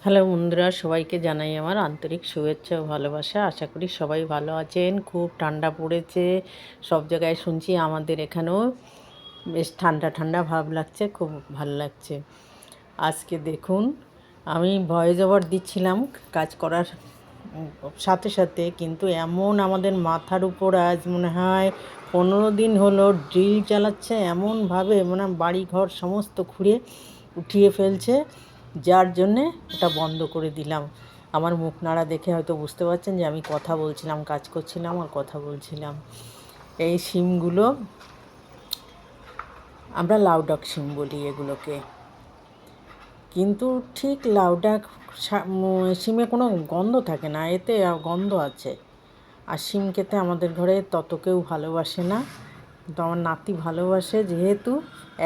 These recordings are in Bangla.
হ্যালো বন্ধুরা, সবাইকে জানাই আমার আন্তরিক শুভেচ্ছা ও ভালোবাসা। আশা করি সবাই ভালো আছেন। খুব ঠান্ডা পড়েছে, সব জায়গায় শুনছি। আমাদের এখানেও বেশ ঠান্ডা ঠান্ডা ভাব লাগছে, খুব ভালো লাগছে। আজকে দেখুন, আমি ভয়েস ওভার দিচ্ছিলাম কাজ করার সাথে সাথে, কিন্তু এমন আমাদের মাথার উপর আজ মনে হয় 15 দিন হলো ড্রিল চালাচ্ছে, এমনভাবে মানে বাড়িঘর সমস্ত খুঁড়ে উঠিয়ে ফেলছে, যার জন্যে ওটা বন্ধ করে দিলাম। আমার মুখ নাড়া দেখে হয়তো বুঝতে পারছেন যে আমি কথা বলছিলাম, কাজ করছিলাম আর কথা বলছিলাম। এই সিমগুলো আমরা লাউডক সিম বলি এগুলোকে, কিন্তু ঠিক লাউডাক সিমে কোনো গন্ধ থাকে না, এতে গন্ধ আছে। আর সিম খেতে আমাদের ঘরে তত কেউ ভালোবাসে না, কিন্তু আমার নাতি ভালোবাসে যেহেতু।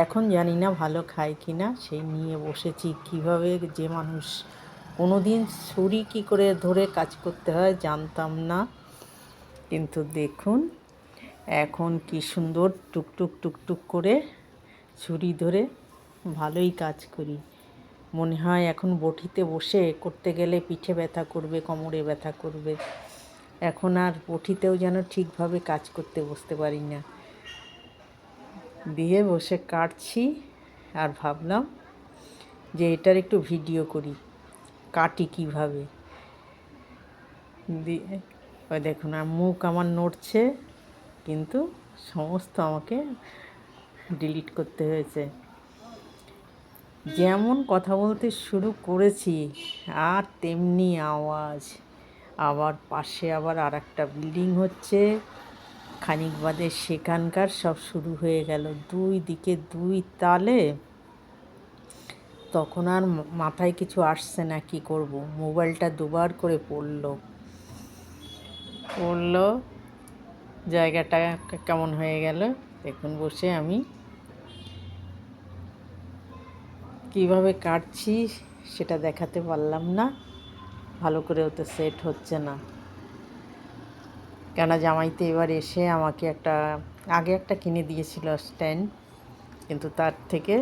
এখন জানি না ভালো খায় কি না, সেই নিয়ে বসেছি। কীভাবে যে মানুষ কোনো দিন ছুরি কী করে ধরে কাজ করতে হয় জানতাম না, কিন্তু দেখুন এখন কি সুন্দর টুকটুক টুকটুক করে ছুরি ধরে ভালোই কাজ করি। মনে হয় এখন বটিতে বসে করতে গেলে পিঠে ব্যথা করবে, কোমরে ব্যথা করবে। এখন আর বটিতেও যেন ঠিকভাবে কাজ করতে বসতে পারি না, দিয়ে বসে কাটছি। আর ভাবলাম যে এটার একটু ভিডিও করি, কাটি কীভাবে। দিয়ে ওই দেখুন, আর মুখ আমার নড়ছে, কিন্তু সমস্ত আমাকে ডিলিট করতে হয়েছে। যেমন কথা বলতে শুরু করেছি আর তেমনি আওয়াজ। আবার পাশে আবার আর একটা বিল্ডিং হচ্ছে, খানিক বাদে সেখানকার সব শুরু হয়ে গেল। দুই দিকে দুই তালে। তখন আর মাথায় কিছু আসছে না, কি করব। মোবাইলটা দুবার করে পড়লো, জায়গাটা কেমন হয়ে গেল। দেখুন বসে আমি কিভাবে কাটছি সেটা দেখাতে পারলাম না, ভালো করে ওতে সেট হচ্ছে না। কেন জামাইতে এবার এসে আমাকে আগে একটা কিনে দিয়েছিল স্ট্যান্ড, কিন্তু তার থেকে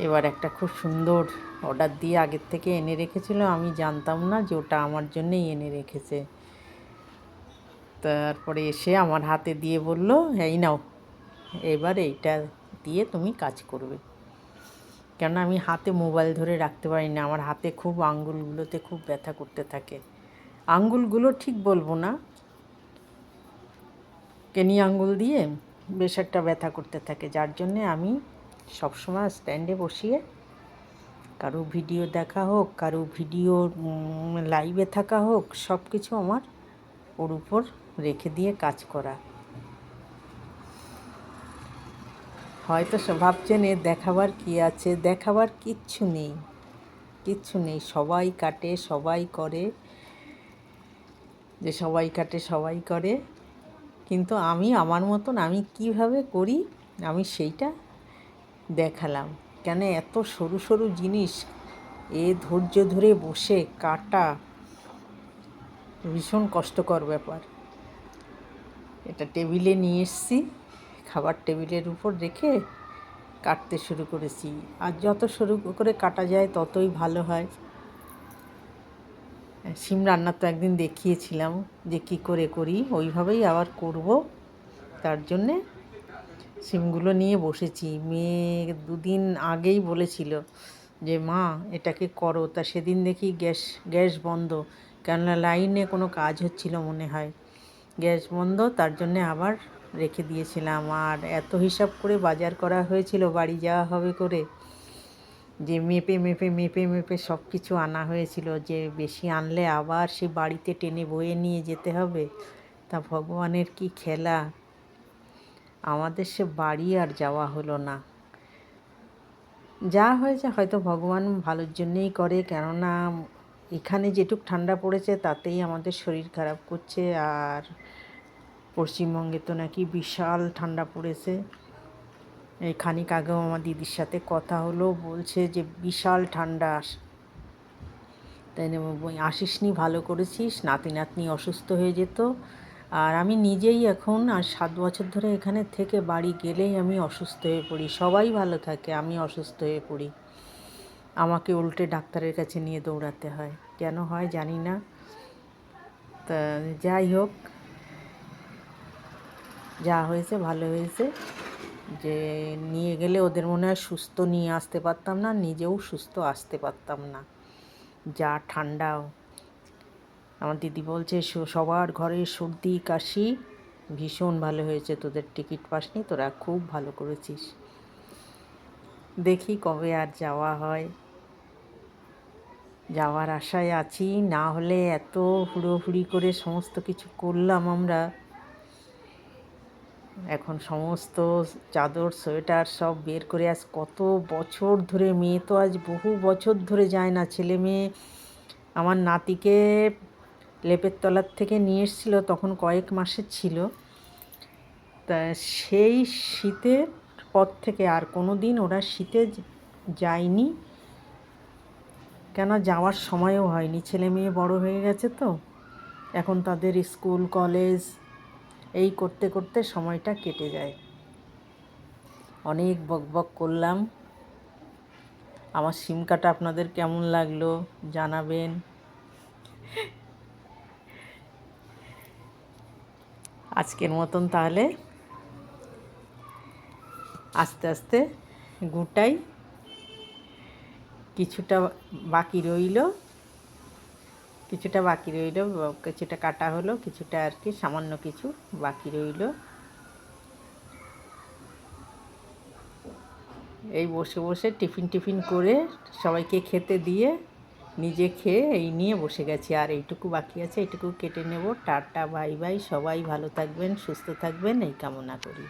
এবার একটা খুব সুন্দর অর্ডার দিয়ে আগের থেকে এনে রেখেছিল। আমি জানতাম না যে ওটা আমার জন্যই এনে রেখেছে। তারপরে এসে আমার হাতে দিয়ে বলল, এই নাও, এবার এইটা দিয়ে তুমি কাজ করবে। কেন আমি হাতে মোবাইল ধরে রাখতে পারি না, আমার হাতে খুব আঙ্গুলগুলোতে খুব ব্যথা করতে থাকে। আঙ্গুলগুলো ঠিক বলবো না, কেনি আঙ্গুল দিয়ে বেশ একটা ব্যথা করতে থাকে, যার জন্যে আমি সবসময় স্ট্যান্ডে বসিয়ে কারো ভিডিও দেখা হোক, কারো ভিডিও লাইভে থাকা হোক, সব কিছু আমার ওর উপর রেখে দিয়ে কাজ করা। হয়তো ভাবছেন এর দেখাবার কী আছে, দেখাবার কিচ্ছু নেই, কিচ্ছু নেই। সবাই কাটে, সবাই করে, যে সবাই কাটে সবাই করে, কিন্তু আমি আমার মতন আমি কিভাবে করি আমি সেইটা দেখালাম। কেন এত সরু সরু জিনিস ধৈর্য ধরে বসে কাটা ভীষণ কষ্টকর ব্যাপার। এটা টেবিলে নিয়ে এসেছি, খাবার টেবিলের উপর রেখে কাটতে শুরু করেছি। আর যত সরু করে কাটা যায় ততই ভালো হয়। শিম রান্না তো একদিন দেখিয়েছিলাম যে কী করে করি, ওইভাবেই আবার করব। তার জন্যে শিমগুলো নিয়ে বসেছি। মেয়ে 2 দিন আগেই বলেছিল যে মা এটাকে করো, তা সেদিন দেখি গ্যাস বন্ধ, কেননা লাইনে কোনো কাজ হচ্ছিল মনে হয়, গ্যাস বন্ধ। তার জন্যে আবার রেখে দিয়েছিলাম। আর এত হিসাব করে বাজার করা হয়েছিল বাড়ি যাওয়া হবে করে, যে মেপে মেপে মেপে মেপে সব কিছু আনা হয়েছিল, যে বেশি আনলে আবার সে বাড়িতে টেনে বয়ে নিয়ে যেতে হবে। তা ভগবানের কি খেলা, আমাদের সে বাড়ি আর যাওয়া হলো না। যা হয়েছে হয়তো ভগবান ভালোর জন্যেই করে, কেননা এখানে যেটুক ঠান্ডা পড়েছে তাতেই আমাদের শরীর খারাপ করছে। আর পশ্চিমবঙ্গে তো নাকি বিশাল ঠান্ডা পড়েছে। এই খানিক আগেও আমার দিদির সাথে কথা হলো, বলছে যে বিশাল ঠান্ডা। তাই আসিসনি, ভালো করেছিস, নাতি নাতনি অসুস্থ হয়ে যেত। আর আমি নিজেই এখন আর 7 বছর ধরে এখানে থেকে বাড়ি গেলেই আমি অসুস্থ হয়ে পড়ি। সবাই ভালো থাকে, আমি অসুস্থ হয়ে পড়ি। আমাকে উল্টে ডাক্তারের কাছে নিয়ে দৌড়াতে হয়, কেন হয় জানি না। তা যাই হোক, যা হয়েছে ভালো হয়েছে, যে নিয়ে গেলে ওদের মনে হয় সুস্থ নিয়ে আসতে পারতাম না, নিজেও সুস্থ আসতে পারতাম না, যা ঠান্ডা। আমার দিদি বলছে সবার ঘরে সর্দি কাশি, ভীষণ ভালো হয়েছে, তোদের টিকিট পাসনি, তোরা খুব ভালো করেছিস। দেখি কবে আর যাওয়া হয়, যাওয়ার আশায় আছি। না হলে এত হুড়োহুড়ি করে সমস্ত কিছু করলাম আমরা, এখন সমস্ত চাদর সোয়েটার সব বের করে, আজ কত বছর ধরে, মেয়ে তো আজ বহু বছর ধরে যায় না। ছেলে মেয়ে আমার নাতিকে লেপের তলার থেকে নিয়ে এসেছিল, তখন কয়েক মাসের ছিল। তা সেই শীতের পর থেকে আর কোনো দিন ওরা শীতে যায়নি, কেন যাওয়ার সময়ও হয়নি। ছেলে মেয়ে বড় হয়ে গেছে তো, এখন তাদের স্কুল কলেজ এই করতে করতে সময়টা কেটে যায়। অনেক বকবক করলাম। আমার সিম কাটা আপনাদের কেমন লাগলো জানাবেন। আজকের মতন তাহলে আস্তে আস্তে গুটাই, কিছুটা বাকি রইল, কিছুটা কাটা হলো, কিছুটা আর কি সামান্য কিছু বাকি রইল। এই বসে বসে টিফিন করে সবাইকে খেতে দিয়ে নিজে খেয়ে এই নিয়ে বসে গেছি, আর এইটুকু বাকি আছে, এইটুকু কেটে নেব। টাটা, বাই বাই, সবাই ভালো থাকবেন, সুস্থ থাকবেন, এই কামনা করি।